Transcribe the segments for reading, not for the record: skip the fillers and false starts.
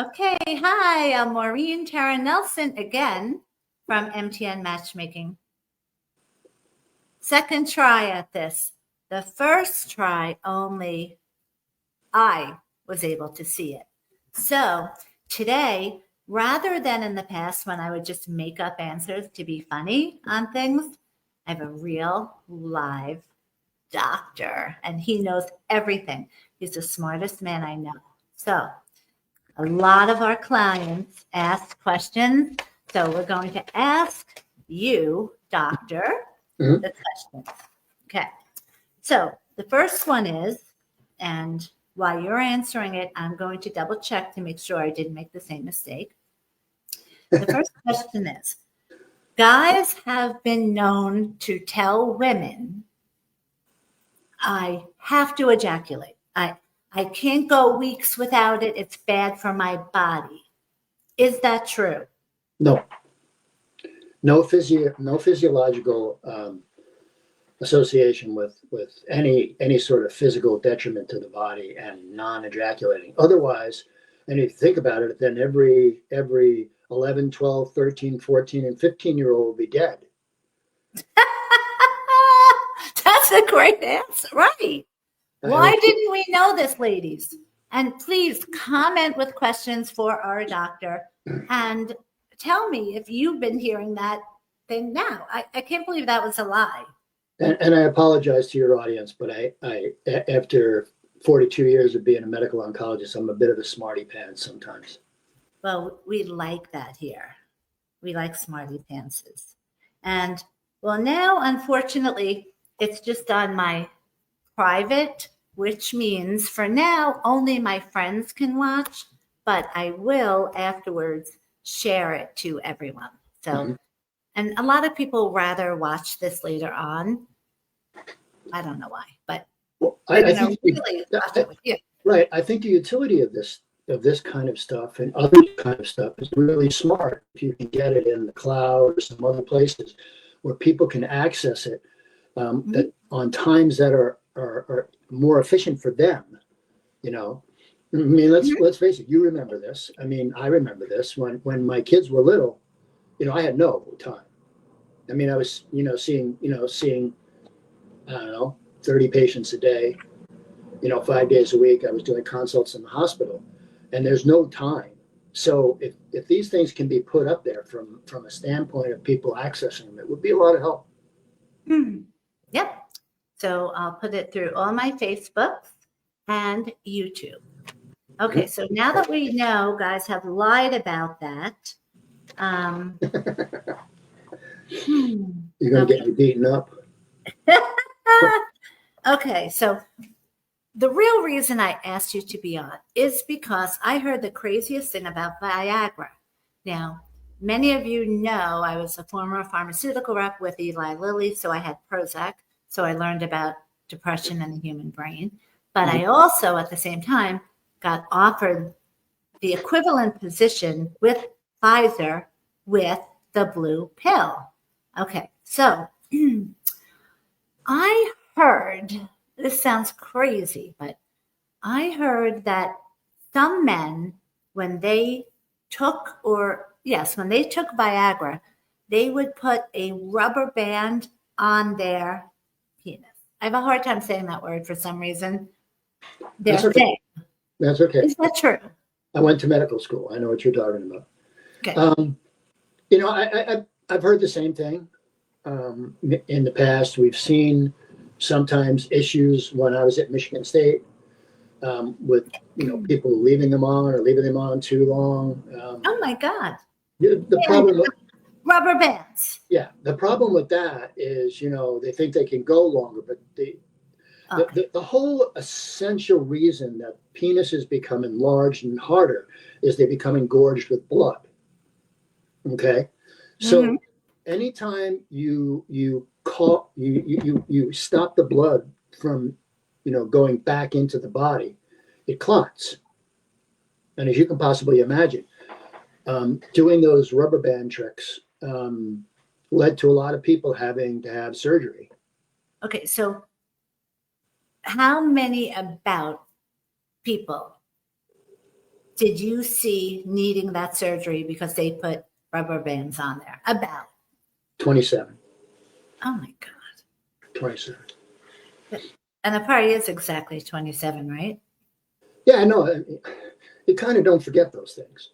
Okay, hi, I'm Maureen Tara Nelson again from MTN Matchmaking. Second try at this. The first try only I was able to see it. So today, rather than in the past when I would just make up answers to be funny on things, I have a real live doctor and he knows everything. He's the smartest man I know. So a lot of our clients ask questions. So we're going to ask you, doctor, the questions. Okay. So the first one is, and while you're answering it, I'm going to double check to make sure I didn't make the same mistake. The first question is, guys have been known to tell women, I have to ejaculate. I can't go weeks without it. It's bad for my body. Is that true? No. No physiological association with any sort of physical detriment to the body and non-ejaculating. Otherwise, and if you think about it, then every 11, 12, 13, 14, and 15-year-old will be dead. That's a great answer. Right. Why didn't we know this, ladies? And please comment with questions for our doctor and tell me if you've been hearing that thing now. I can't believe that was a lie. And I apologize to your audience, but I after 42 years of being a medical oncologist, I'm a bit of a smarty pants sometimes. Well, we like that here. We like smarty pantses. And well, now, unfortunately, it's just on my private, which means for now, only my friends can watch, but I will afterwards share it to everyone. So, and a lot of people rather watch this later on. I don't know why, but well, I think really watch it with you. Right. I think the utility of this kind of stuff and other kind of stuff is really smart if you can get it in the cloud or some other places where people can access it that on times that are more efficient for them. You know, I mean, let's face it. You remember this. I mean, I remember this when my kids were little. You know, I had no time. I mean, I was seeing I don't know 30 patients a day. 5 days a week. I was doing consults in the hospital, and there's no time. So if these things can be put up there from a standpoint of people accessing them, it would be a lot of help. Yep. So I'll put it through all my Facebooks and YouTube. Okay, so now that we know guys have lied about that, You're going to get me beaten up. Okay, so the real reason I asked you to be on is because I heard the craziest thing about Viagra. Now, many of you know I was a former pharmaceutical rep with Eli Lilly, so I had Prozac. So I learned about depression and the human brain. But I also, at the same time, got offered the equivalent position with Pfizer with the blue pill. Okay, so I heard, this sounds crazy, but I heard that some men, when they took Viagra, they would put a rubber band on their penis. I have a hard time saying that word for some reason. That's okay. That's okay. Is that true? I went to medical school. I know what you're talking about. Okay. I've heard the same thing in the past. We've seen sometimes issues when I was at Michigan State with people leaving them on too long. Oh my God! The problem with rubber bands. Yeah, the problem with that is they think they can go longer, but the whole essential reason that penises become enlarged and harder is they become engorged with blood. Okay, so anytime you stop the blood from going back into the body, it clots. And as you can possibly imagine, doing those rubber band tricks led to a lot of people having to have surgery. Okay, so how many about people did you see needing that surgery because they put rubber bands on there? About. 27. Oh my God. 27. And the party is exactly 27, right? Yeah, I know. You kind of don't forget those things.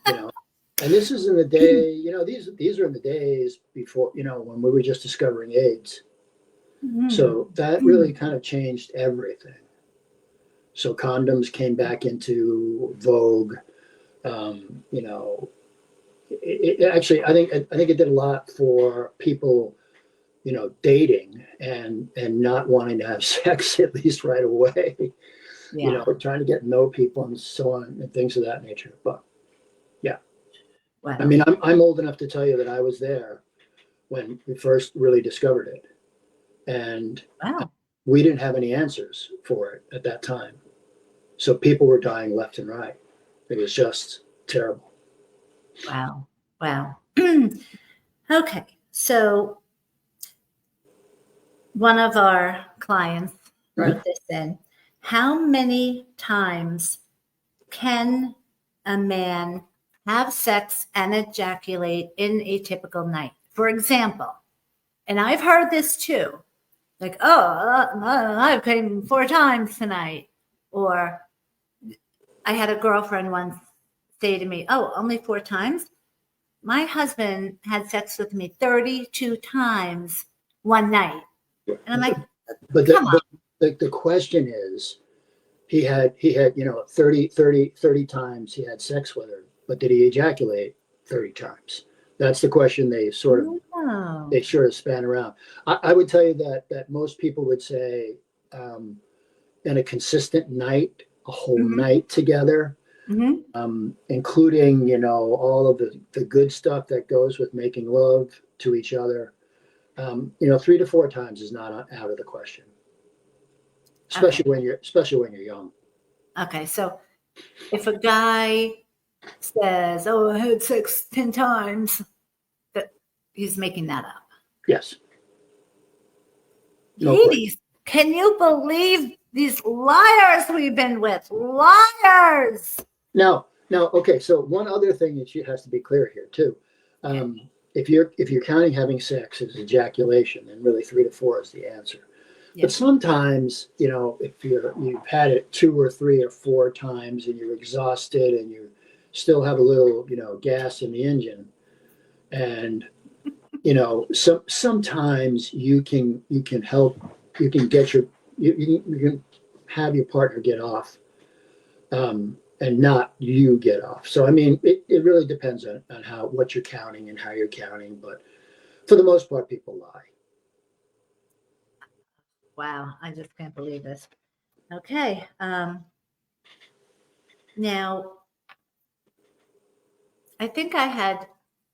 You know, and this is in the day, these are in the days before, when we were just discovering AIDS. So that really kind of changed everything. So condoms came back into vogue. Actually, I think it did a lot for people, dating and not wanting to have sex at least right away. Yeah. Trying to get to know people and so on and things of that nature. But yeah, Wow. I mean, I'm old enough to tell you that I was there when we first really discovered it, and Wow. we didn't have any answers for it at that time. So people were dying left and right. It was just terrible. Wow. Wow. Okay. So one of our clients wrote this in. How many times can a man have sex and ejaculate in a typical night? For example, and I've heard this too, like, I came 4 times tonight. Or I had a girlfriend once say to me, oh, only 4 times? My husband had sex with me 32 times one night. And I'm like, But come on. the question is, he had 30 times he had sex with her, but did he ejaculate 30 times? That's the question they sort of span around. I would tell you that most people would say, in a consistent night, a whole night together, including all of the good stuff that goes with making love to each other. 3 to 4 times is not out of the question, especially when you're young. Okay, so if a guy says, "Oh, I had sex 10 times," that he's making that up. Yes. No Ladies, can you believe these liars we've been with? Liars. Now, okay. So one other thing that has to be clear here too. If you're counting having sex as ejaculation, then really 3 to 4 is the answer. Yeah. But sometimes, if you've had it 2 or 3 or 4 times and you're exhausted and you still have a little, gas in the engine, and sometimes you can have your partner get off, and not you get off. So I mean, it really depends on what you're counting and how you're counting, but for the most part, people lie. Wow, I just can't believe this. Okay. Now, I think I had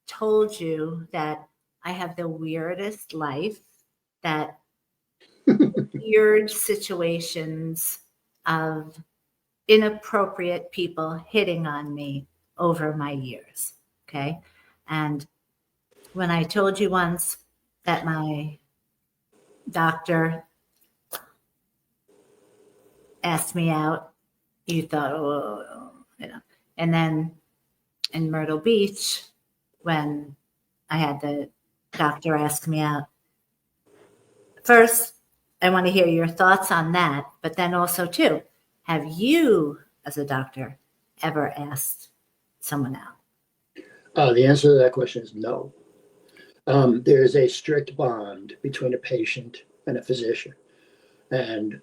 told you that I have the weirdest life, that weird situations of inappropriate people hitting on me over my years. Okay. And when I told you once that my doctor asked me out, you thought, oh, and then in Myrtle Beach, when I had the doctor ask me out, first, I want to hear your thoughts on that, but then also too, have you as a doctor ever asked someone out? The answer to that question is no. There is a strict bond between a patient and a physician, and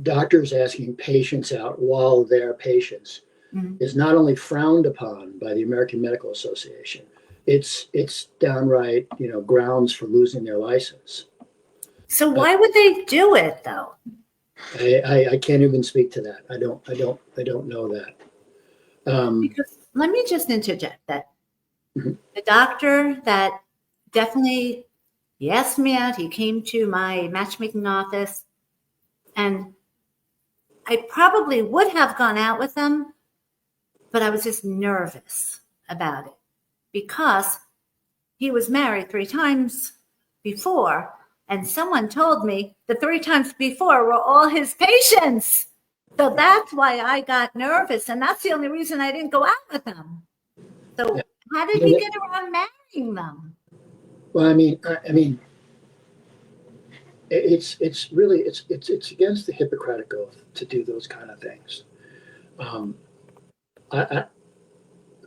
doctors asking patients out while they're patients is not only frowned upon by the American Medical Association, it's downright, grounds for losing their license. So why would they do it though? I can't even speak to that. I don't know that. Because let me just interject that the doctor that definitely, he asked me out, he came to my matchmaking office, and I probably would have gone out with him, but I was just nervous about it because he was married 3 times before, and someone told me the 3 times before were all his patients. So that's why I got nervous, and that's the only reason I didn't go out with them. So Yeah. how did we get around marrying them? Well, I mean, it's really it's against the Hippocratic Oath to do those kind of things. Um, I,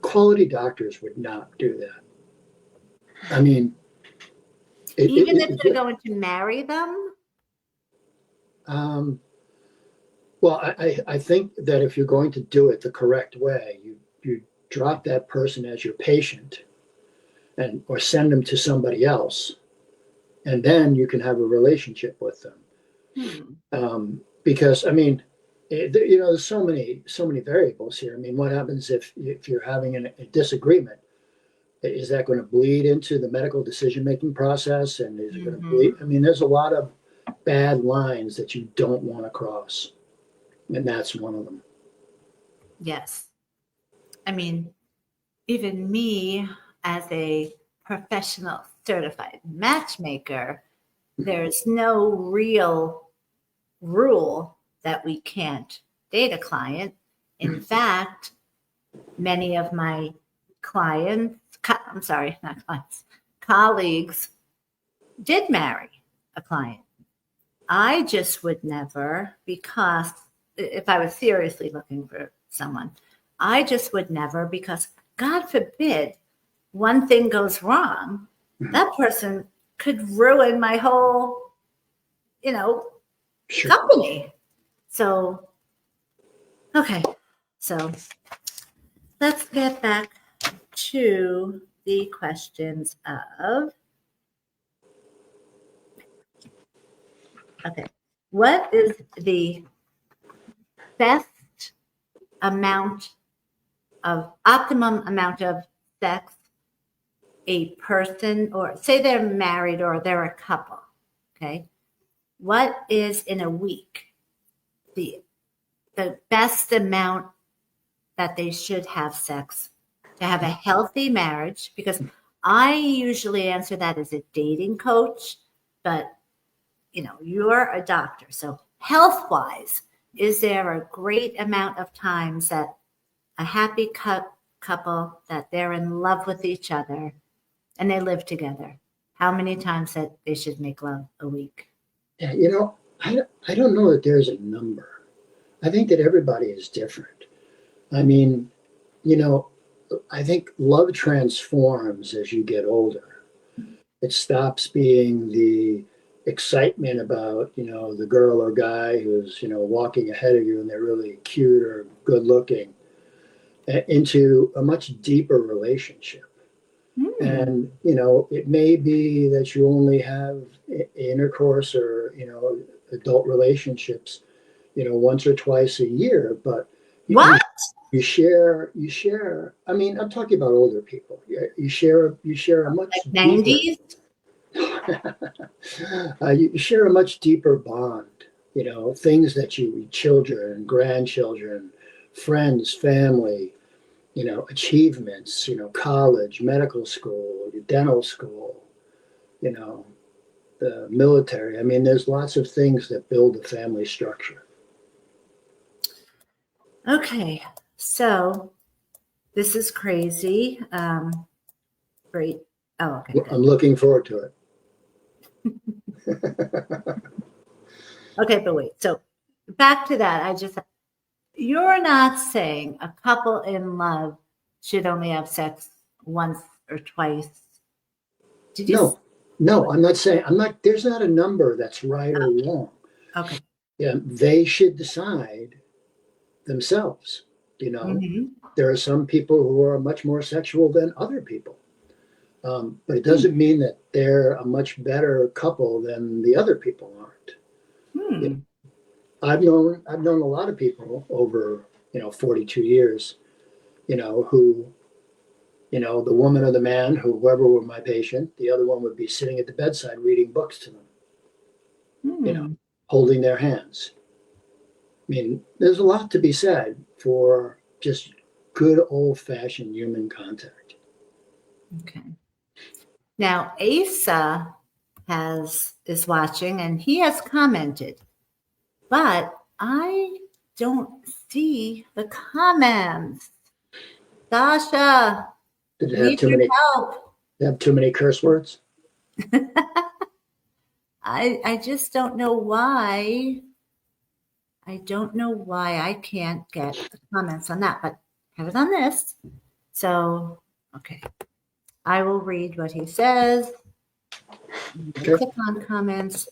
quality doctors would not do that. I mean, Even if they're going to marry them? um, well, I think that if you're going to do it the correct way, you drop that person as your patient, and or send them to somebody else, and then you can have a relationship with them. Because I mean, there's so many variables here. I mean, what happens if you're having a disagreement? Is that going to bleed into the medical decision making process? And is it going to bleed? I mean, there's a lot of bad lines that you don't want to cross, and that's one of them. Yes. I mean, even me as a professional certified matchmaker, there's no real rule that we can't date a client. In fact, many of my clients, I'm sorry, not clients, colleagues did marry a client. I just would never, because if I was seriously looking for someone, I just would never, because God forbid one thing goes wrong, that person could ruin my whole, Sure. company. So, okay. So let's get back to the questions of, okay, what is the best optimum amount of sex a person, or say they're married or they're a couple, okay? What is in a week the best amount that they should have sex to have a healthy marriage? Because I usually answer that as a dating coach, but you're a doctor. So health-wise, is there a great amount of times that a happy couple, that they're in love with each other and they live together, how many times that they should make love a week? Yeah, I don't know that there's a number. I think that everybody is different. I mean, I think love transforms as you get older. It stops being the excitement about, the girl or guy who's, walking ahead of you and they're really cute or good looking, into a much deeper relationship. And, it may be that you only have intercourse or, adult relationships, once or twice a year, but What? you share. I mean, I'm talking about older people. You share a much Like 90s? You share a much deeper bond. Things that children, grandchildren, friends, family, achievements. College, medical school, dental school. The military. I mean, there's lots of things that build a family structure. Okay, so this is crazy. Great. Oh, okay. Good. I'm looking forward to it. Okay, but wait. So back to that. You're not saying a couple in love should only have sex once or twice. Did you? No, I'm not saying, there's not a number that's right or wrong. Okay. Yeah, they should decide themselves. There are some people who are much more sexual than other people. But it doesn't mean that they're a much better couple than the other people aren't. I've known a lot of people over 42 years, who, the woman or the man, whoever were my patient, the other one would be sitting at the bedside reading books to them, holding their hands. I mean, there's a lot to be said for just good old-fashioned human contact. Okay. Now Asa is watching and he has commented, but I don't see the comments. Sasha, Did it need your help. have too many curse words? I just don't know why. I don't know why I can't get the comments on that, but I have it on this. So, okay. I will read what he says. Okay. Click on comments.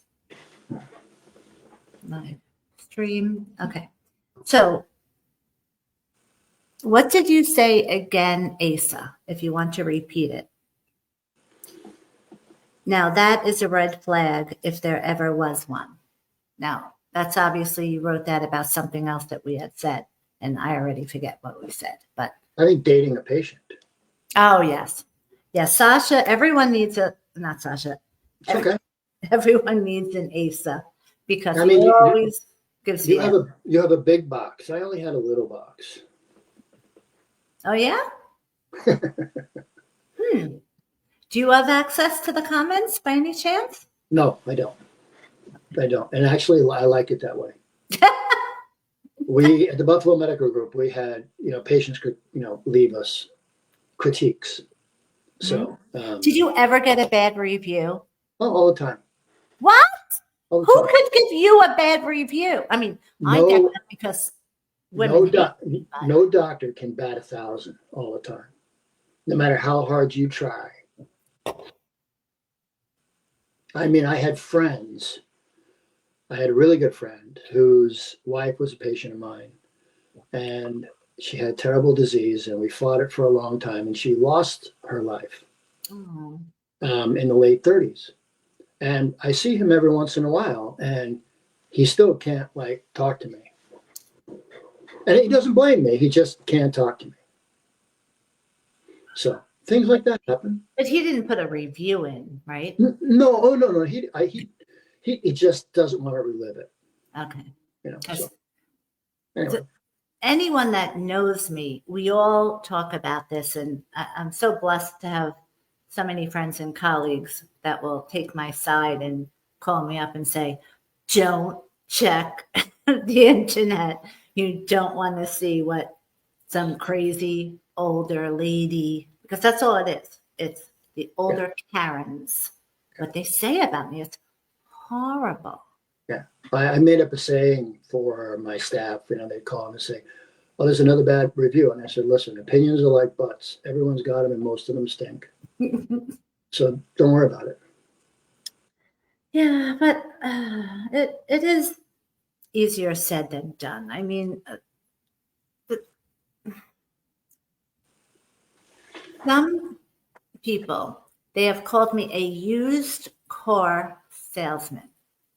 Live stream. Okay. So, what did you say again, Asa, if you want to repeat it? Now, that is a red flag if there ever was one. Now, that's obviously you wrote that about something else that we had said, and I already forget what we said, but. I think dating a patient. Oh, yes. Yes, Sasha, everyone needs not Sasha. It's okay. Everyone needs an Asa because I mean, he always gives you you. have a big box. I only had a little box. Oh, yeah? Do you have access to the comments by any chance? No, I don't. And actually, I like it that way. We, at the Buffalo Medical Group, we had, patients could, leave us critiques. So, Did you ever get a bad review? all the time. What? All the Who time. could give you a bad review? I mean, I get that because women. No doctor can bat 1,000 all the time, no matter how hard you try. I mean, I had friends. I had a really good friend whose wife was a patient of mine, and she had terrible disease, and we fought it for a long time, and she lost her life in the late 30s. And I see him every once in a while, and he still can't talk to me. And he doesn't blame me. He just can't talk to me. So things like that happen. But he didn't put a review in, right? No. Oh, no. He just doesn't want to relive it. Okay. So, anyway. Anyone that knows me, we all talk about this, and I'm so blessed to have so many friends and colleagues that will take my side and call me up and say, don't check the internet. You don't want to see what some crazy older lady, because that's all it is. It's the older Karens. What they say about me is horrible. Yeah. I made up a saying for my staff. They call and say, "Oh, there's another bad review." And I said, "Listen, opinions are like butts. Everyone's got them and most of them stink. So don't worry about it." Yeah, but it is easier said than done. I mean, some people, they have called me a used car salesman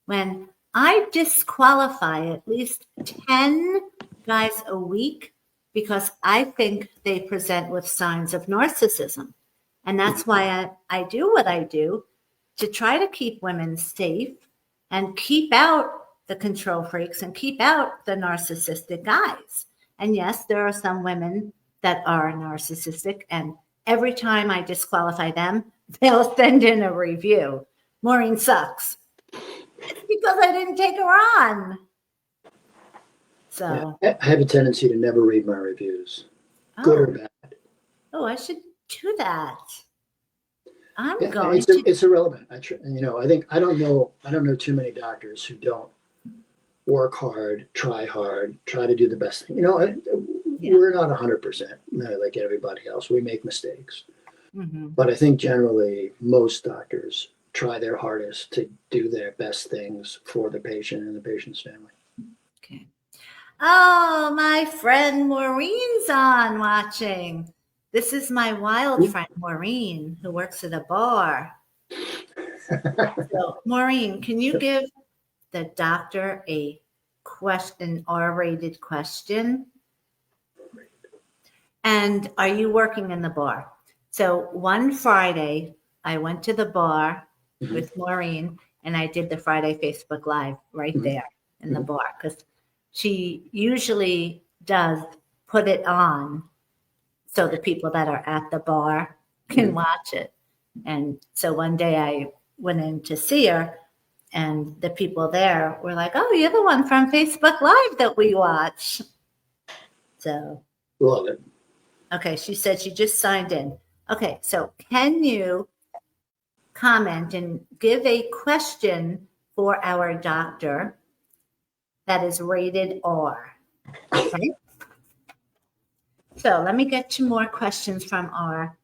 when I disqualify at least 10 guys a week because I think they present with signs of narcissism. And that's why I do what I do, to try to keep women safe and keep out the control freaks and keep out the narcissistic guys. And yes, there are some women that are narcissistic, and every time I disqualify them, they'll send in a review. Maureen sucks. It's because I didn't take her on. So I have a tendency to never read my reviews, good or bad. Oh, I should do that. It's irrelevant. I think I don't know too many doctors who don't work hard, try to do the best thing. We're not 100% like everybody else. We make mistakes, but I think generally most doctors try their hardest to do their best things for the patient and the patient's family. Okay. Oh, my friend Maureen's on watching. This is my wild friend, Maureen, who works at a bar. So, Maureen, can you give the doctor an R-rated question? And are you working in the bar? So one Friday, I went to the bar with Maureen, and I did the Friday Facebook Live right there in the bar, because she usually does put it on so the people that are at the bar can watch it. And so one day I went in to see her, And the people there were like, oh, you're the one from Facebook Live that we watch. So, Love it. okay, she said she just signed in. Okay, so can you comment and give a question for our doctor that is rated R? Okay. So let me get to more questions from our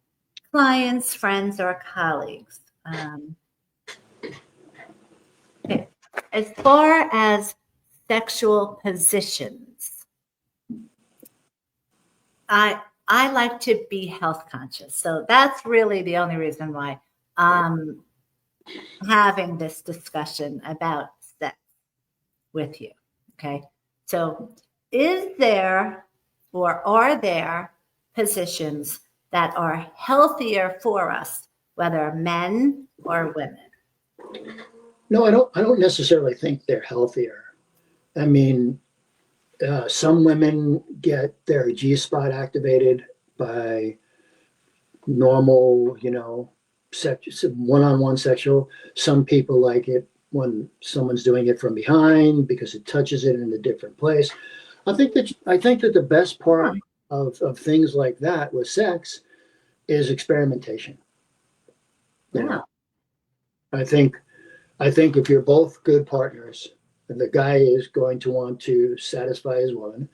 clients, friends, or colleagues. Okay. As far as sexual positions, I like to be health conscious. So that's really the only reason why I'm having this discussion about sex with you. Okay. So is there or are there positions that are healthier for us, whether men or women? No, I don't necessarily think they're healthier. I mean, some women get their G spot activated by normal, one-on-one sexual. Some people like it when someone's doing it from behind because it touches it in a different place. I think that the best part of things like that with sex is experimentation. You know, Wow. I think I think if you're both good partners, and the guy is going to want to satisfy his woman,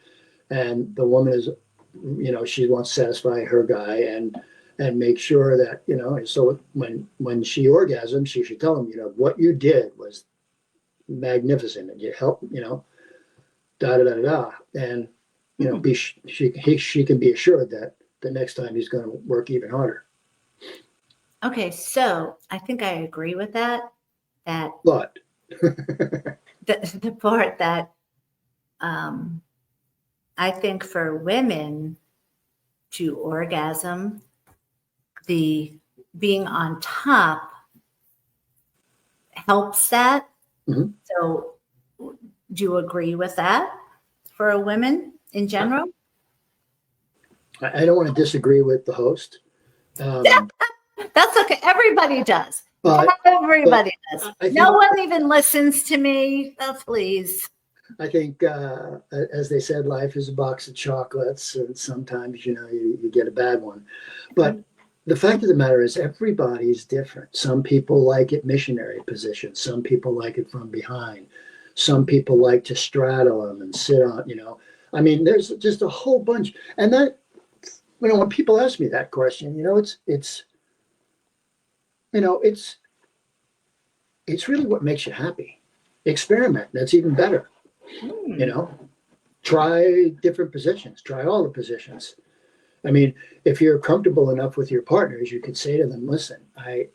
and the woman is, she wants to satisfy her guy, and make sure that so when she orgasms, she should tell him, what you did was magnificent, and you helped, da da da da da, and she can be assured that the next time he's going to work even harder. Okay, so I think I agree with that. That But the part that I think for women to orgasm, the being on top helps that. Mhm. So, do you agree with that for women in general? I don't want to disagree with the host. That's okay. Everybody does. But Everybody does. I No think one even listens to me. Oh, please. I think, as they said, life is a box of chocolates, and sometimes you get a bad one. But the fact of the matter is, everybody's different. Some people like it missionary position. Some people like it from behind. Some people like to straddle them and sit on. I mean, there's just a whole bunch. And that, when people ask me that question, it's really what makes you happy. Experiment. That's even better. Try different positions, try all the positions. I mean, if you're comfortable enough with your partners, you could say to them, listen, I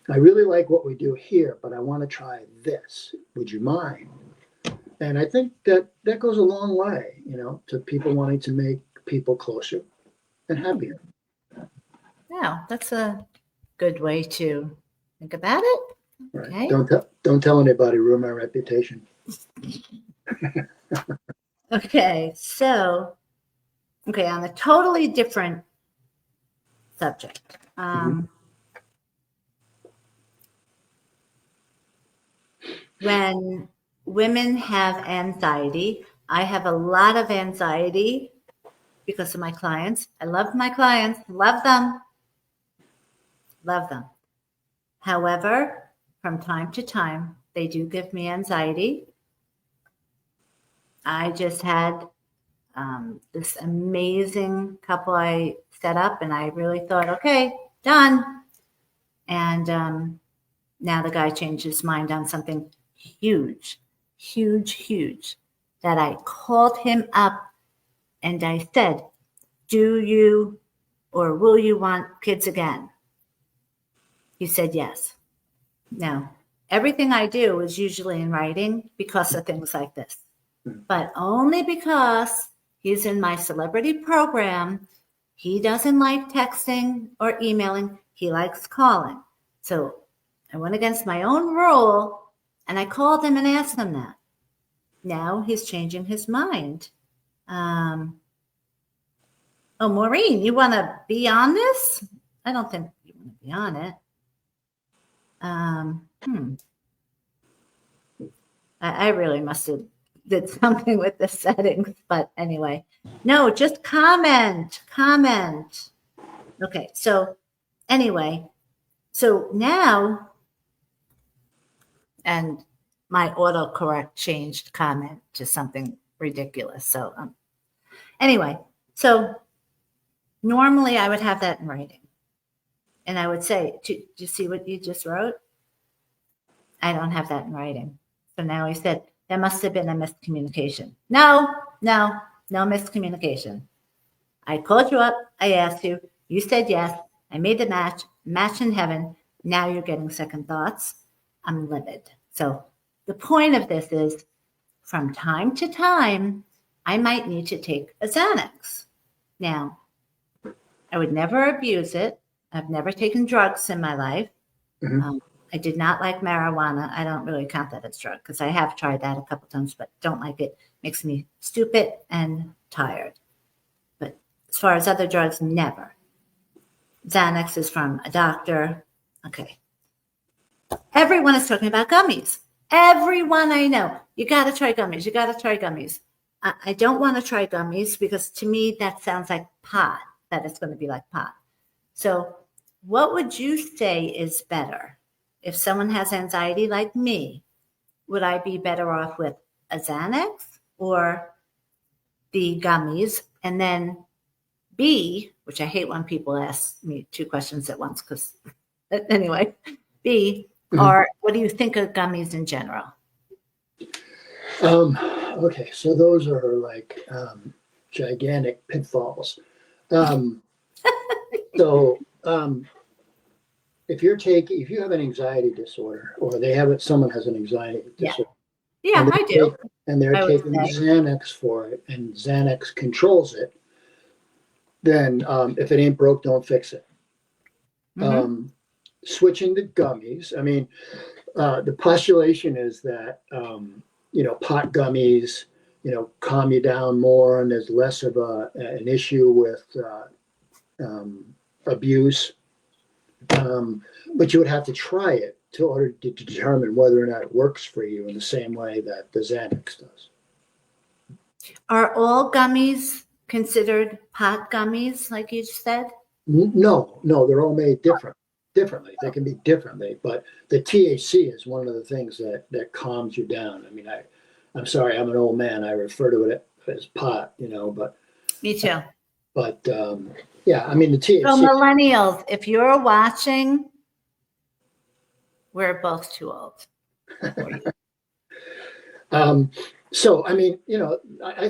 really like what we do here, but I want to try this. Would you mind? And I think that goes a long way, to people wanting to make people closer and happier. Yeah, that's a good way to think about it. Right. Okay. Don't tell anybody, ruin my reputation. Okay, so, on a totally different subject. When women have anxiety, I have a lot of anxiety because of my clients. I love my clients, love them, love them. However, from time to time, they do give me anxiety. I just had this amazing couple I set up, and I really thought, okay, done. And now the guy changed his mind on something huge, huge, huge, that I called him up and I said, do you or will you want kids again? He said yes. Now, everything I do is usually in writing because of things like this, but only because he's in my celebrity program. He doesn't like texting or emailing. He likes calling. So I went against my own rule and I called him and asked him that. Now he's changing his mind. Oh, Maureen, you want to be on this? I don't think you want to be on it. I really must have did something with the settings, but anyway. No, just comment. Okay, so anyway, so now, and my autocorrect changed comment to something ridiculous. So anyway, so normally I would have that in writing. And I would say, do you see what you just wrote? I don't have that in writing. So now he said, there must have been a miscommunication. No miscommunication. I called you up. I asked you. You said yes. I made the match in heaven. Now you're getting second thoughts. I'm livid. So the point of this is from time to time, I might need to take a Xanax. Now, I would never abuse it. I've never taken drugs in my life. Mhm. I did not like marijuana. I don't really count that as drug because I have tried that a couple times, but don't like it. Makes me stupid and tired. But as far as other drugs, never. Xanax is from a doctor. Okay. Everyone is talking about gummies. Everyone I know. You got to try gummies. You got to try gummies. I don't want to try gummies because to me that sounds like pot, that it's going to be like pot. So what would you say is better? If someone has anxiety like me, would I be better off with a Xanax or the gummies? And then B, which I hate when people ask me two questions at once because anyway, B, or what do you think of gummies in general? Okay, so those are like gigantic pitfalls. So if you have an anxiety disorder, or someone has an anxiety disorder, Yeah, I do. And they're I would taking say. Xanax for it, and Xanax controls it, then if it ain't broke, don't fix it. Mhm. Switching to gummies, I mean, the postulation is that pot gummies, calm you down more, and there's less of an issue with abuse. But you would have to try it in order to determine whether or not it works for you in the same way that the Xanax does. Are all gummies considered pot gummies, like you said? No, they're all made differently. They can be differently, but the THC is one of the things that calms you down. I mean, I'm sorry, I'm an old man. I refer to it as pot, but Me too. yeah, I mean the So THC. millennials, if you're watching, we're both too old for you. So I mean, I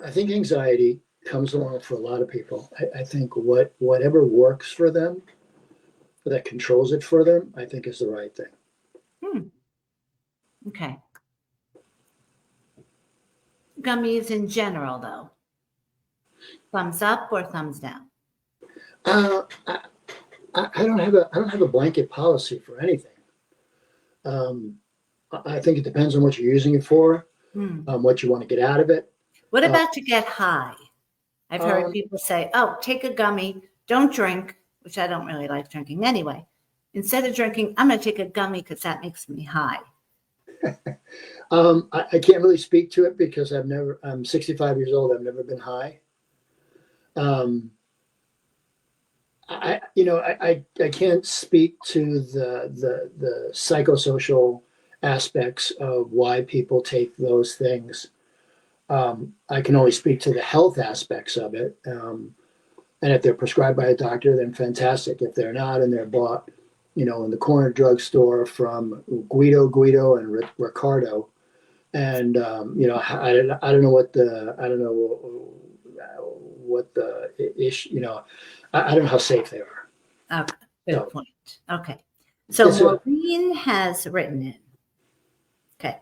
think anxiety comes along for a lot of people. I think whatever works for them, that controls it for them, I think is the right thing. Okay. Gummies in general, though. Thumbs up or thumbs down? I don't have a blanket policy for anything. I think it depends on what you're using it for, what you want to get out of it. What about to get high? I've heard people say, oh, take a gummy, don't drink, which I don't really like drinking anyway. Instead of drinking, I'm going to take a gummy because that makes me high. I can't really speak to it because I'm 65 years old. I've never been high. I can't speak to the psychosocial aspects of why people take those things. I can only speak to the health aspects of it. And if they're prescribed by a doctor, then fantastic. If they're not, and they're bought, in the corner drugstore from Guido and Ricardo, and I don't know what the issue. I don't know how safe they are. Okay, good point. Okay, so Yes, Maureen has written in. Okay,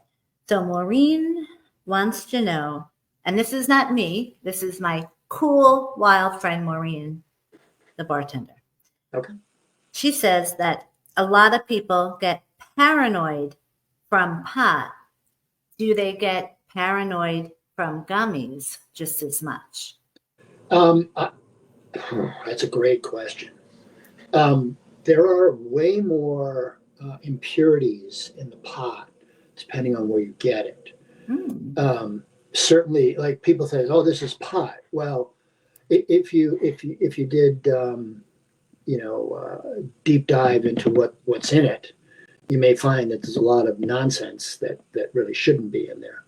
so Maureen wants to know, and this is not me. This is my cool, wild friend Maureen, the bartender. Okay. She says that a lot of people get paranoid from pot. Do they get paranoid from gummies just as much? That's a great question. There are way more impurities in the pot depending on where you get it. Hmm. Certainly, like people say, "Oh, this is pot." Well, if you did deep dive into what's in it, you may find that there's a lot of nonsense that really shouldn't be in there.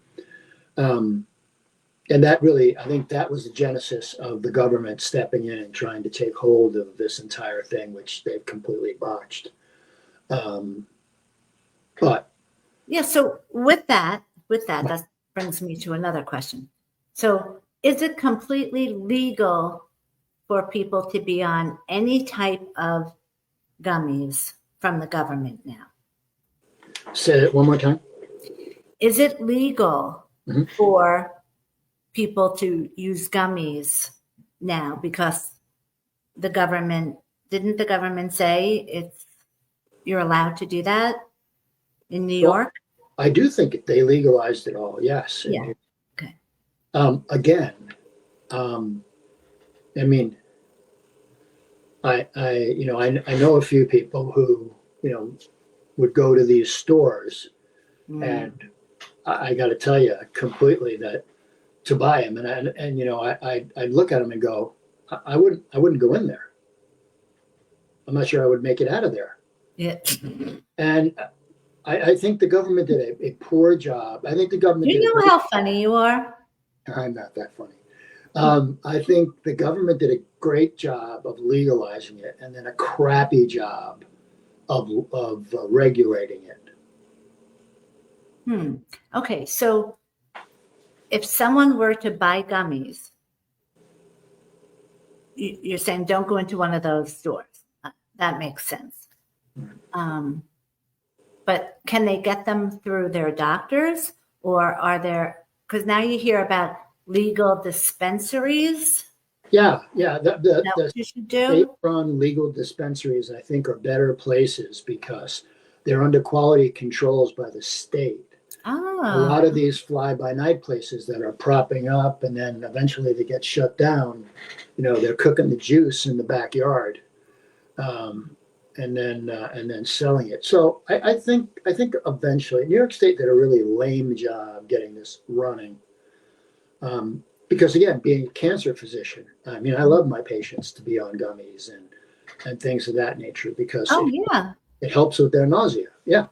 Um, and that really, I think that was the genesis of the government stepping in and trying to take hold of this entire thing, which they've completely botched. Um, but Yeah. So that brings me to another question. So is it completely legal for people to be on any type of gummies from the government now? say it one more time. Is it legal Mhm. for people to use gummies now because didn't the government say you're allowed to do that in New Well, York? I do think they legalized it all. Yes. Yeah. Okay. Again, um, I mean, I know a few people who, would go to these stores, Mm. and I got to tell you completely that to buy them, I look at them and go, I wouldn't go in there. I'm not sure I would make it out of there. Yeah. And I think the government did a poor job. I think the government You did a know great. how funny you are? I'm not that funny. I think the government did a great job of legalizing it, and then a crappy job of regulating it. Okay, so if someone were to buy gummies, you're saying don't go into one of those stores. That makes sense. Um, but can they get them through their doctors, or are there? Because now you hear about legal dispensaries. Yeah, yeah. Is that what The you should do? state-run legal dispensaries, I think, are better places because they're under quality controls by the state. A lot Oh, of these fly-by-night places that are propping up and then eventually they get shut down, they're cooking the juice in the backyard, um, and then selling it. So I think eventually New York State did a really lame job getting this running. Because again, being a cancer physician, I mean, I love my patients to be on gummies and things of that nature because oh it, yeah. it helps with their nausea. Yeah.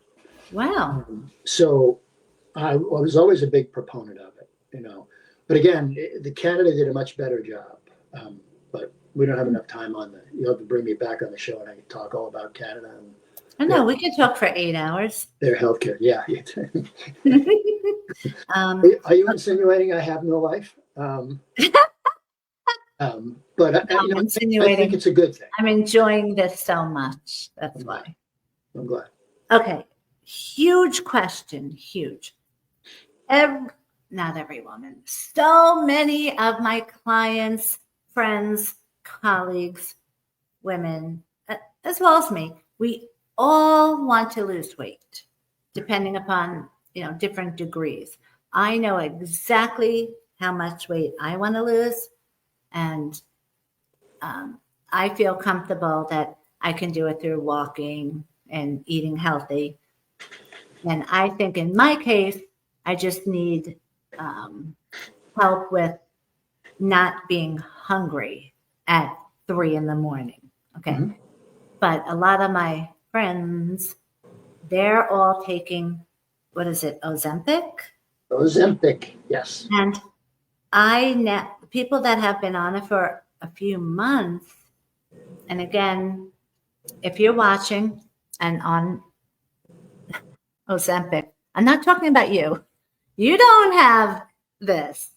Wow. So I was always a big proponent of it. But again, Canada did a much better job. But we don't have enough time on the. You'll have to bring me back on the show and I can talk all about Canada and I know we could talk for 8 hours. their healthcare. Yeah. um, Are you insinuating I have no life? But no, I'm I think insinuating it's a good thing. I'm enjoying this so much. That's why. I'm glad. Okay. Huge question. Huge. Not every woman. So many of my clients, friends, colleagues, women, as well as me, we all want to lose weight, depending upon different degrees. I know exactly how much weight I want to lose, and I feel comfortable that I can do it through walking and eating healthy. And I think in my case, I just need help with not being hungry at 3 a.m. Okay. Mhm. But a lot of my friends, they're all taking, what is it, Ozempic? Ozempic, yes. And people that have been on it for a few months, and again, if you're watching and on Ozempic, I'm not talking about you. You don't have this.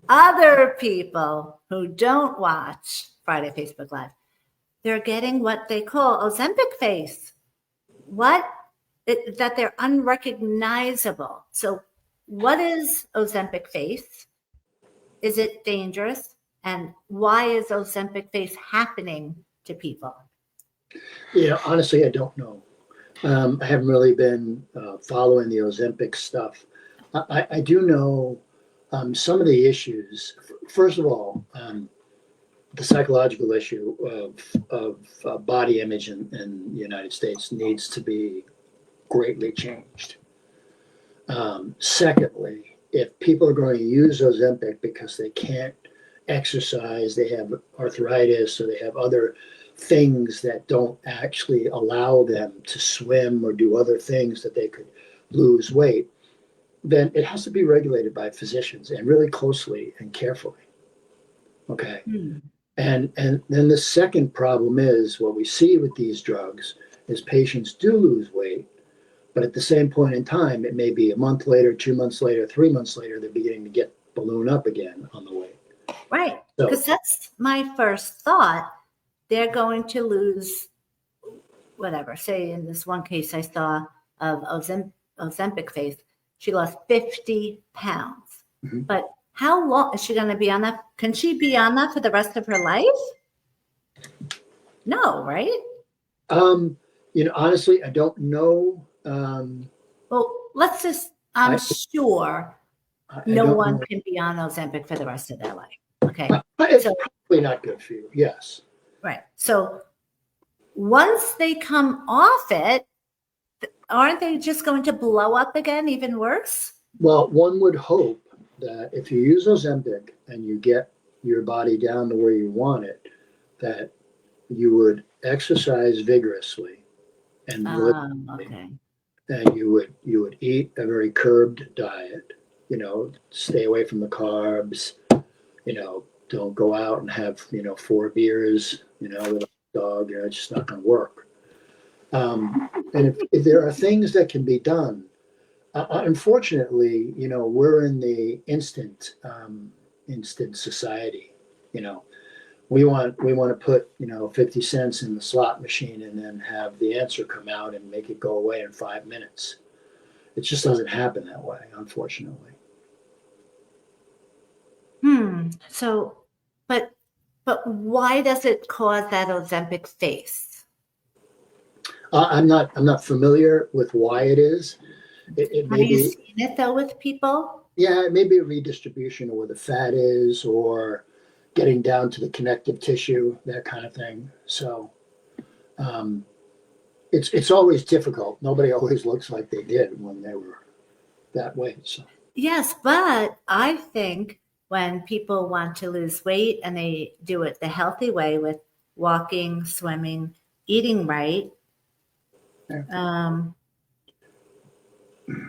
Other people who don't watch Friday Facebook Live, they're getting what they call Ozempic face. That they're unrecognizable. So, what is Ozempic face? Is it dangerous? And why is Ozempic face happening to people? Honestly, I don't know. I haven't really been following the Ozempic stuff. I do know some of the issues. First of all, the psychological issue of body image in the United States needs to be greatly changed. Secondly, if people are going to use Ozempic because they can't exercise, they have arthritis, or they have other things that don't actually allow them to swim or do other things that they could lose weight, then it has to be regulated by physicians and really closely and carefully. Okay. Hmm. And then the second problem is what we see with these drugs is patients do lose weight, but at the same point in time, it may be a month later, 2 months later, 3 months later, they're beginning to get balloon up again on the weight. Right. So Because that's my first thought. They're going to lose whatever. Say in this one case I saw of Ozempic face, she lost 50 pounds. Mhm. But how long is she going to be on that? Can she be on that for the rest of her life? No, right? honestly, I don't know. Well, let's just, I'm I, sure I no don't one know. can be on Ozempic for the rest of their life. Okay. It's So, probably not good for you. Yes. right. So once they come off it, aren't they just going to blow up again, even worse? Well, one would hope that if you use Ozempic and you get your body down to where you want it, that you would exercise vigorously and Okay. and you would eat a very curbed diet. Stay away from the carbs. Don't go out and have 4 beers. With a dog. It's just not going to work. And if there are things that can be done, unfortunately, we're in the instant society. We want to put 50 cents in the slot machine and then have the answer come out and make it go away in 5 minutes. It just doesn't happen that way, unfortunately. So, but why does it cause that Ozempic face? I'm not familiar with why it is. It Have may you be, seen it though with people? yeah, it may be a redistribution of where the fat is, or getting down to the connective tissue, that kind of thing. So um, it's always difficult. Nobody always looks like they did when they were that way. So Yes, but I think when people want to lose weight and they do it the healthy way with walking, swimming, eating right, yeah.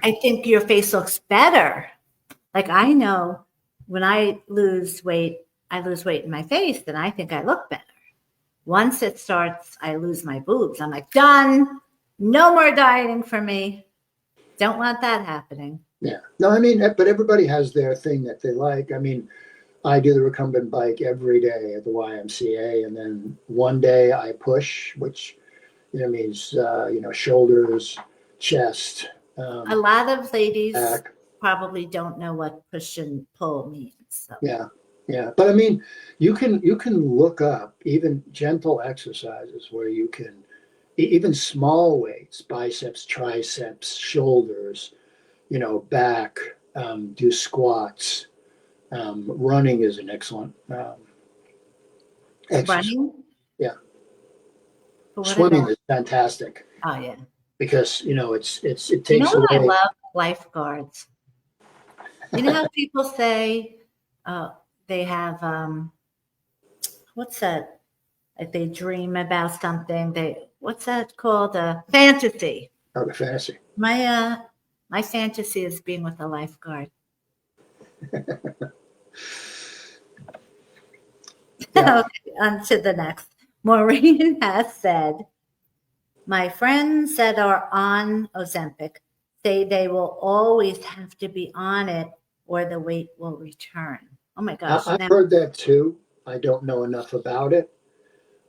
I think your face looks better. Like I know when I lose weight in my face, then I think I look better. Once it starts, I lose my boobs. I'm like, done. No more dieting for me. Don't want that happening. Yeah. No, I mean, but everybody has their thing that they like. I mean, I do the recumbent bike every day at the YMCA, and then one day I push, which means shoulders, chest, A lot of ladies back. probably don't know what push and pull means. So. Yeah, yeah. But I mean, you can look up even gentle exercises where you can even small weights, biceps, triceps, shoulders, back, do squats. Running is an excellent exercise. Running? Yeah. But what Swimming about? is fantastic Oh yeah. because it You know takes what I away. love? Lifeguards. You know how people say they have what's that? Like they dream about something. What's that called? A fantasy. Oh, fantasy. My fantasy is being with a lifeguard. Yeah. Okay, on to the next. Maureen has said, my friends that are on Ozempic say they will always have to be on it or the weight will return. Oh my gosh. I've Now, heard that too. I don't know enough about it,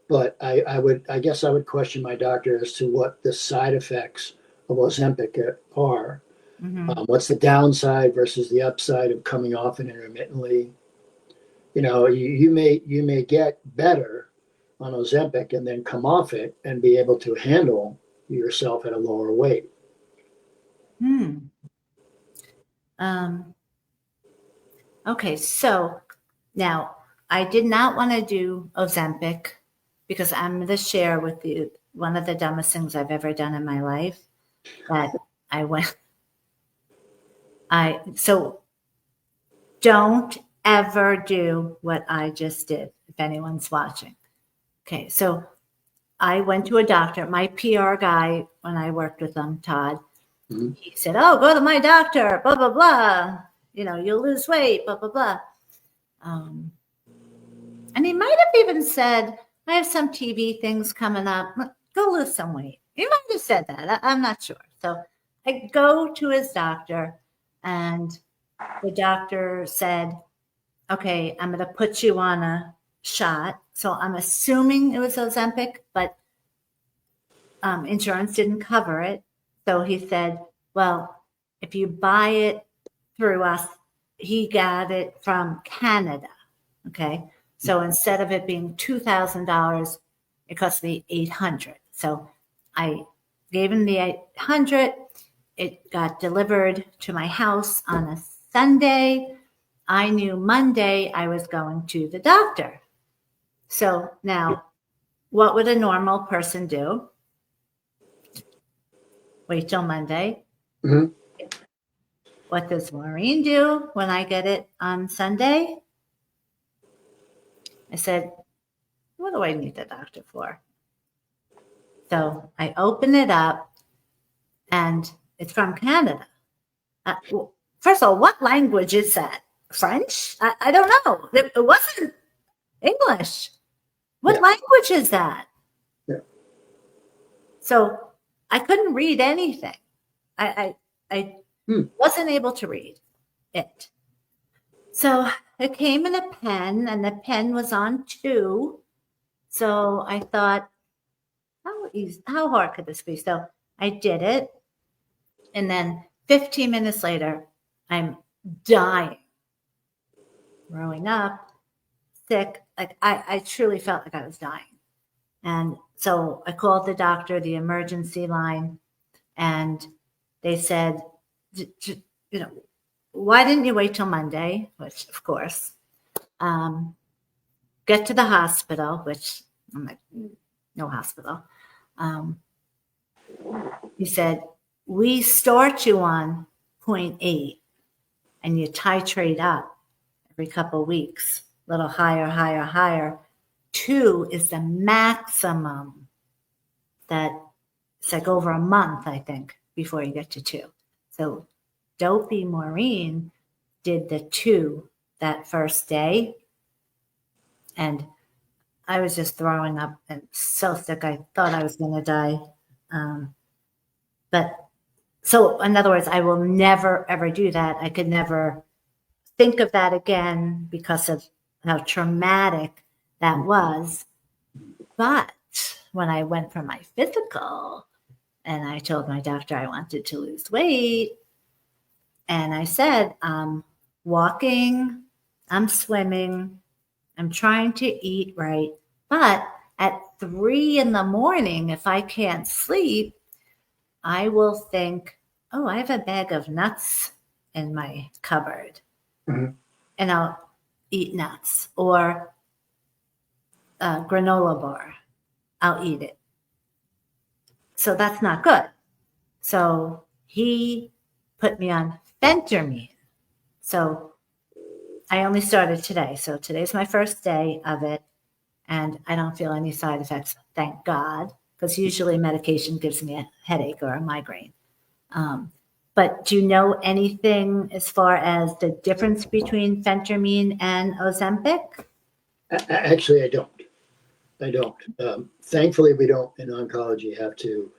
but I guess I would question my doctor as to what the side effects of Ozempic are. mhm. What's the downside versus the upside of coming off it intermittently? You may get better on Ozempic and then come off it and be able to handle yourself at a lower weight. Hmm. Um, okay, so now I did not want to do Ozempic because I'm going to share with you one of the dumbest things I've ever done in my life. That I went So don't ever do what I just did if anyone's watching. Okay, so I went to a doctor. My PR guy, when I worked with him, Todd, he said, "Oh, go to my doctor, blah, blah, blah. You'll lose weight, blah, blah, blah." And he might have even said, "I have some TV things coming up. Go lose some weight." He might have said that. I'm not sure. So I go to his doctor, and the doctor said, "Okay, I'm going to put you on a shot." So I'm assuming it was Ozempic, but insurance didn't cover it. So he said, "Well, if you buy it through us," he got it from Canada. Okay. So instead of it being $2,000, it cost me $800. So I gave him the $800. It got delivered to my house on a Sunday. I knew Monday I was going to the doctor. So now, what would a normal person do? Wait till Monday. Mhm. What does Maureen do when I get it on Sunday? I said, "What do I need the doctor for?" So I open it up, and it's from Canada. First of all, what language is that? French? I don't know. It wasn't English. What language is that? Yeah. So I couldn't read anything. I wasn't able to read it. So it came in a pen, and the pen was on 2. So I thought, how hard could this be? So I did it. And then 15 minutes later, I'm dying, throwing up, sick. Like I truly felt like I was dying. And so I called the doctor, the emergency line, and they said, "Why didn't you wait till Monday?" Which, of course, get to the hospital, which I'm like, no hospital. He said, "We start you on 0.8 and you titrate up every couple of weeks, a little higher, higher, higher. 2 is the maximum that it's like over a month, I think, before you get to 2. So Dopey Maureen did the 2 that first day. And I was just throwing up and so sick. I thought I was going to die. But so, in other words, I will never, ever do that. I could never think of that again because of how traumatic that was. But when I went for my physical and I told my doctor I wanted to lose weight, and I said, "I'm walking, I'm swimming, I'm trying to eat right, but at 3 in the morning, if I can't sleep, I will think, oh, I have a bag of nuts in my cupboard, and I'll eat nuts, or a granola bar. I'll eat it." So that's not good. So he put me on phentermine. So I only started today. So today's my first day of it, and I don't feel any side effects, thank God, because usually medication gives me a headache or a migraine. But do you know anything as far as the difference between phentermine and Ozempic? Actually, I don't. Thankfully, we don't in oncology have to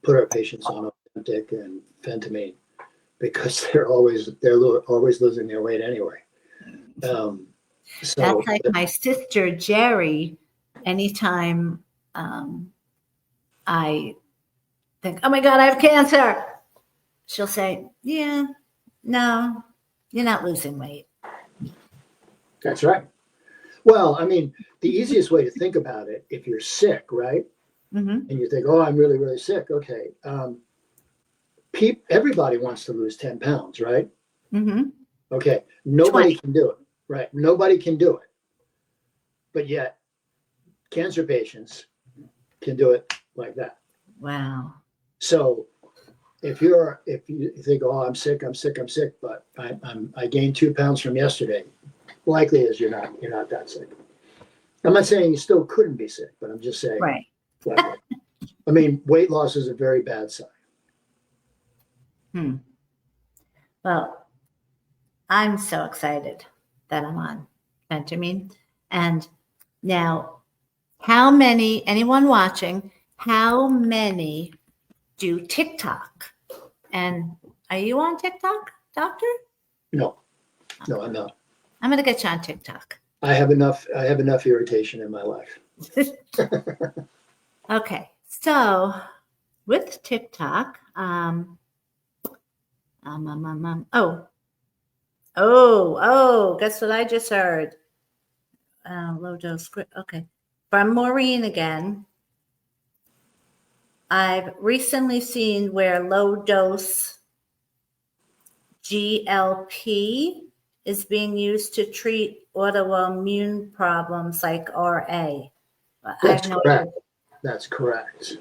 put our patients on Ozempic and phentermine because they're always losing their weight anyway. So That's like my sister Jerry. Anytime I think, "Oh my God, I have cancer," she'll say, "Yeah, no, you're not losing weight." that's right. Well, I mean, the easiest way to think about it, if you're sick, right? Mm-hmm. And you think, "Oh, I'm really, really sick." Okay. Everybody wants to lose 10 pounds, right? Mm-hmm. Okay. Nobody 20. can do it, right? Nobody can do it. But yet, cancer patients can do it like that. Wow. So if you think, oh, I'm sick, but I gained 2 pounds from yesterday, likely is you're not that sick. I'm not saying you still couldn't be sick, but I'm just saying, Right. likely. I mean, weight loss is a very bad sign. Well, I'm so excited that I'm on Phentermine. And now, anyone watching, how many do TikTok? And are you on TikTok, doctor? No, I'm not. I'm going to get you on TikTok. I have enough irritation in my life. Okay. So with TikTok, guess what I just heard? Low dose. Okay. From Maureen again. I've recently seen where low dose GLP is being used to treat autoimmune problems like RA. That's correct. That's correct.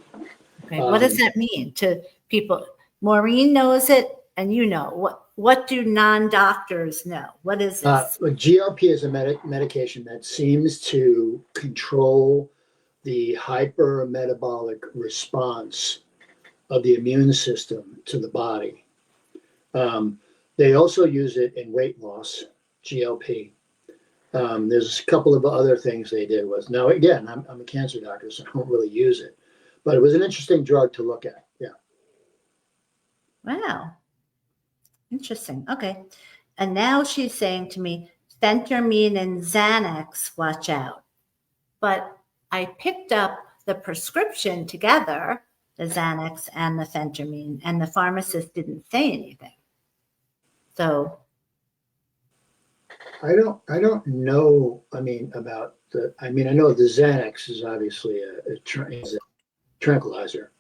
Okay. What does that mean to people? Maureen knows it, and you know. What do non-doctors know? What is this? GLP is a medication that seems to control the hypermetabolic response of the immune system to the body. They also use it in weight loss, GLP. There's a couple of other things they did was, now again, I'm a cancer doctor, so I don't really use it, but it was an interesting drug to look at. Yeah. Wow. Interesting. Okay. And now she's saying to me, Phentermine and Xanax, watch out. But I picked up the prescription together, the Xanax and the Phentermine, and the pharmacist didn't say anything. So I don't know. I know the Xanax is obviously a tranquilizer.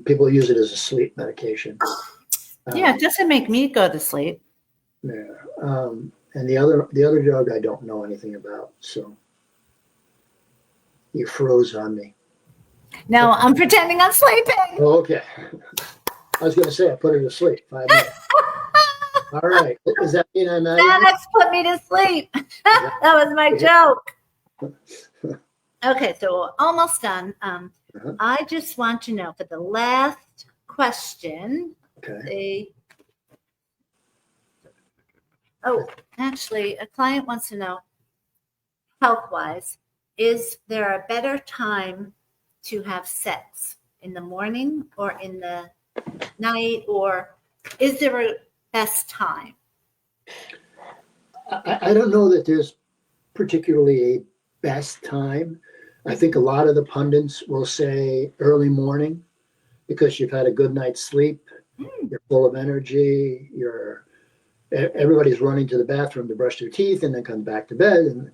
People use it as a sleep medication. Yeah, it doesn't make me go to sleep. Yeah. And the other drug I don't know anything about. So you froze on me. No, I'm pretending I'm sleeping. Oh, okay. I was going to say I put her to sleep 5 minutes. All right. Does that mean I'm out? Xanax put me to sleep. That was my joke. Okay, so we're almost done. I just want to know for the last question. Okay. Actually, a client wants to know, health-wise, is there a better time to have sex, in the morning or in the night, or is there a best time? I don't know that there's particularly a best time. I think a lot of the pundits will say early morning because you've had a good night's sleep, you're full of energy, everybody's running to the bathroom to brush their teeth and then come back to bed, and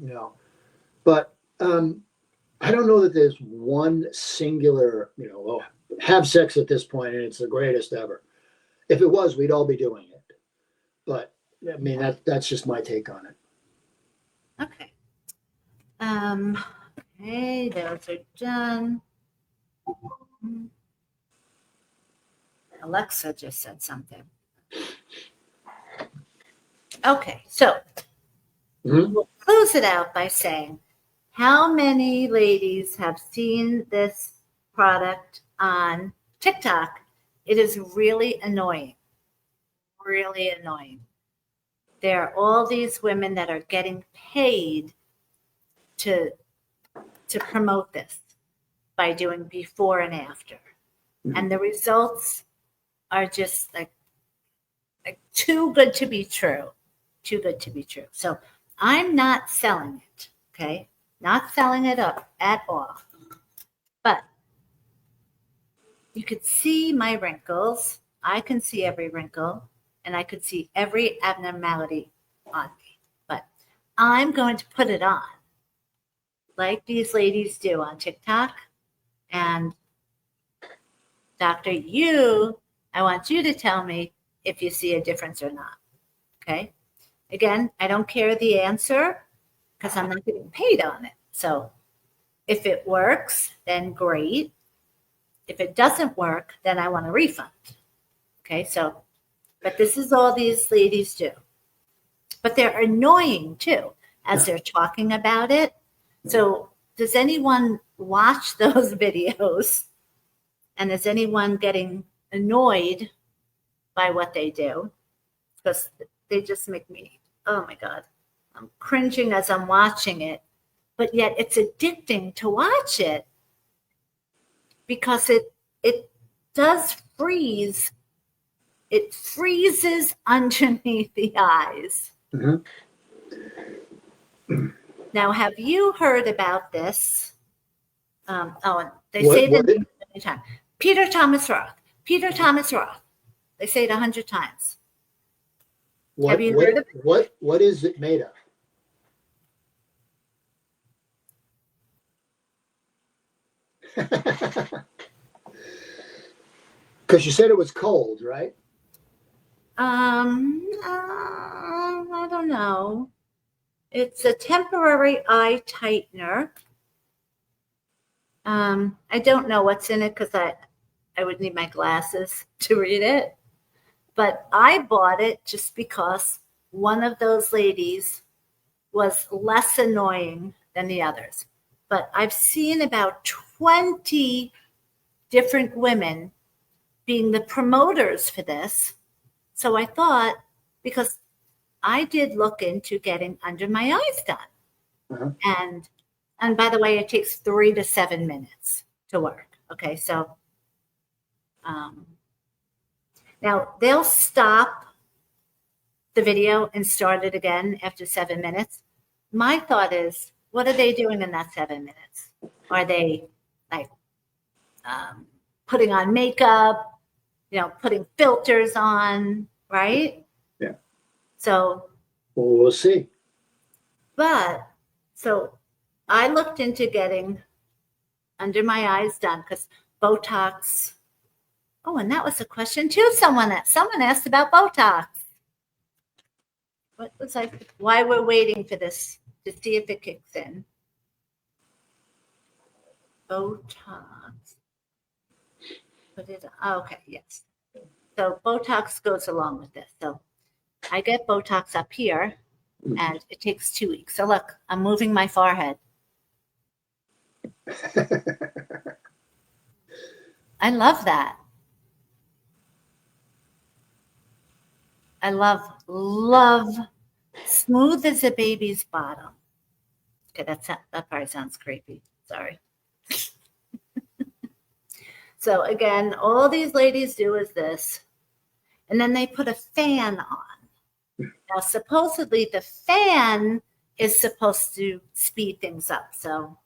but I don't know that there's one singular, have sex at this point and it's the greatest ever. If it was, we'd all be doing it. But I mean, that's just my take on it. Okay. Okay, those are done. Alexa just said something. Okay, so we'll close it out by saying, how many ladies have seen this product on TikTok? It is really annoying. Really annoying. There are all these women that are getting paid to promote this by doing before and after. And the results are just like too good to be true. Too good to be true. So I'm not selling it, okay? Not selling it up at all. But you could see my wrinkles. I can see every wrinkle, and I could see every abnormality on me. But I'm going to put it on like these ladies do on TikTok. And Dr. I want you to tell me if you see a difference or not. Okay? Again, I don't care the answer because I'm not getting paid on it. So if it works, then great. if it doesn't work, then I want a refund. Okay, so, but this is all these ladies do. But they're annoying too, as they're talking about it. So does anyone watch those videos? And is anyone getting annoyed by what they do? Because they just make me, oh my God, I'm cringing as I'm watching it. But yet it's addicting to watch it because it does freeze. It freezes underneath the eyes. Mhm. Now, have you heard about this? They say the name many times. Peter Thomas Roth. Peter Thomas Roth. They say it 100 times. Have you heard of it? What is it made of? Because you said it was cold, right? I don't know. It's a temporary eye tightener. I don't know what's in it because I would need my glasses to read it. But I bought it just because one of those ladies was less annoying than the others. But I've seen about 20 different women being the promoters for this. So I thought, because I did look into getting under my eyes done. Uh-huh. And by the way, it takes 3 to 7 minutes to work. Okay, so now they'll stop the video and start it again after 7 minutes. My thought is, what are they doing in that 7 minutes? Are they like putting on makeup, putting filters on, right? Yeah. So, well, we'll see. So I looked into getting under my eyes done because Botox. Oh, and that was a question too. Someone asked about Botox. What was why we're waiting for this to see if it kicks in. Botox. Okay, yes. So Botox goes along with this. So I get Botox up here and it takes 2 weeks. So look, I'm moving my forehead. I love that. I love smooth as a baby's bottom. Okay, that probably sounds creepy. Sorry. So again, all these ladies do is this, and then they put a fan on. Now, supposedly the fan is supposed to speed things up. So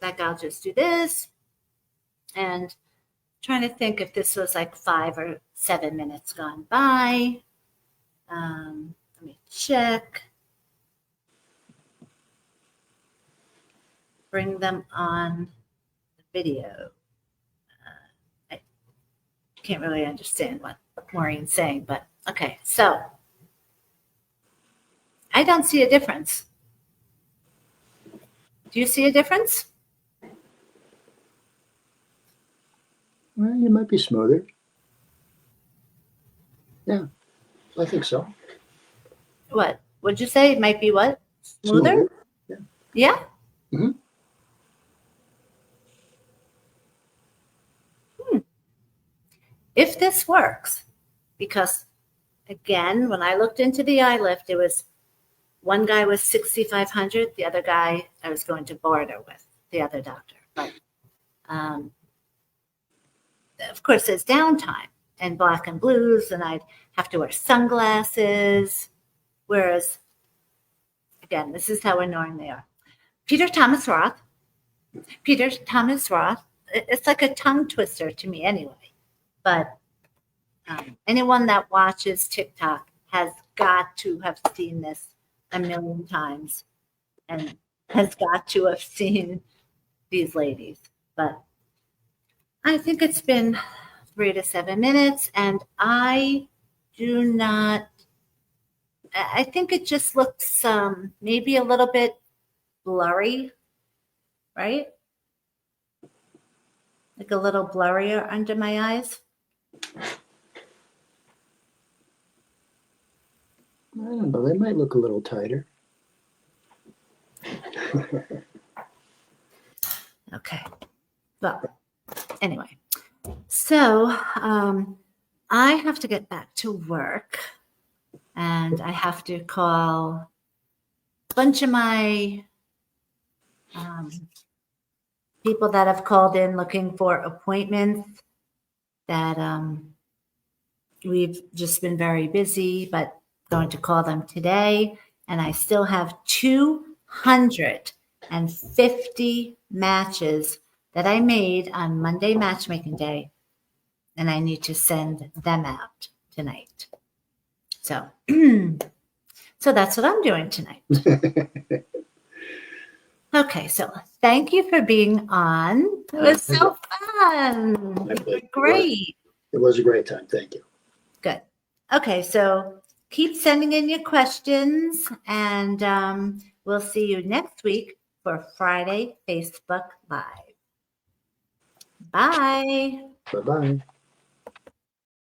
like I'll just do this, and trying to think if this was like 5 or 7 minutes gone by. Let me check. Bring them on the video. I can't really understand what Maureen's saying, but okay. So I don't see a difference. Do you see a difference? Well, you might be smoother. Yeah, I think so. What would you say? It might be what? Smoother? Yeah. Yeah? Mm-hmm. If this works, because again, when I looked into the eye lift, it was one guy was 6,500, the other guy I was going to barter with, the other doctor. But of course, there's downtime and black and blues, and I'd have to wear sunglasses. Whereas, again, this is how annoying they are. Peter Thomas Roth, it's like a tongue twister to me anyway. But anyone that watches TikTok has got to have seen this a million times and has got to have seen these ladies. But I think it's been 3 to 7 minutes, and I think it just looks maybe a little bit blurry, right? like a little blurrier under my eyes. I don't know. They might look a little tighter. Okay. Well, anyway, so I have to get back to work, and I have to call a bunch of my people that have called in looking for appointments that we've just been very busy, but going to call them today. And I still have 250 matches that I made on Monday matchmaking day, and I need to send them out tonight. So, so that's what I'm doing tonight. Okay, so thank you for being on. It was so fun. My pleasure. Great. It was a great time. Thank you. Good. Okay, so keep sending in your questions, and we'll see you next week for Friday Facebook Live. Bye. Bye-bye.